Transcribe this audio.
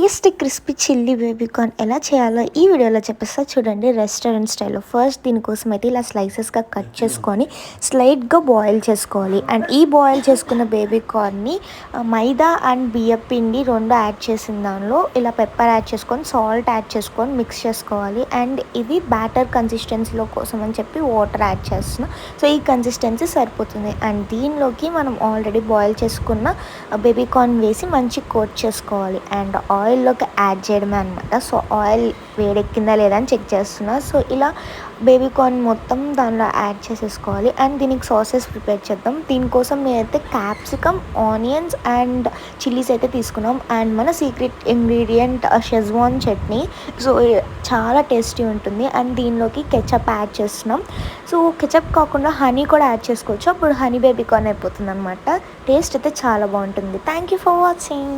Tasty crispy chilli baby corn ఎలా చేయాలో ఈ వీడియోలో చెప్పేస్తా చూడండి. రెస్టారెంట్ స్టైల్లో ఫస్ట్ దీనికోసం అయితే ఇలా స్లైసెస్గా కట్ చేసుకొని స్లైట్గా బాయిల్ చేసుకోవాలి. అండ్ ఈ బాయిల్ చేసుకున్న బేబీ కార్న్ని మైదా అండ్ బియ్యం పిండి రెండు యాడ్ చేసిన దానిలో ఇలా పెప్పర్ యాడ్ చేసుకొని సాల్ట్ యాడ్ చేసుకొని మిక్స్ చేసుకోవాలి. అండ్ ఇది బ్యాటర్ కన్సిస్టెన్సీలో కోసం అని చెప్పి వాటర్ యాడ్ చేస్తున్నాం. సో ఈ కన్సిస్టెన్సీ సరిపోతుంది. అండ్ దీనిలోకి మనం ఆల్రెడీ బాయిల్ చేసుకున్న బేబీ కార్న్ వేసి మంచి కోట్ చేసుకోవాలి. అండ్ ఆయిల్లోకి యాడ్ చేయడమే అనమాట. సో ఆయిల్ వేడెక్కిందా లేదా అని చెక్ చేస్తున్నా. సో ఇలా బేబీ కార్న్ మొత్తం దానిలో యాడ్ చేసేసుకోవాలి. అండ్ దీనికి సాసెస్ ప్రిపేర్ చేద్దాం. దీనికోసం నేనైతే క్యాప్సికమ్, ఆనియన్స్ అండ్ చిల్లీస్ అయితే తీసుకున్నాం. అండ్ మన secret ingredient schezwan chutney. So చాలా టేస్టీ ఉంటుంది. అండ్ దీనిలోకి కెచప్ యాడ్ చేస్తున్నాం. సో కెచప్ కాకుండా హనీ కూడా యాడ్ చేసుకోవచ్చు. అప్పుడు హనీ బేబీ కార్న్ అయిపోతుంది అనమాట. టేస్ట్ అయితే చాలా బాగుంటుంది. Thank you for watching.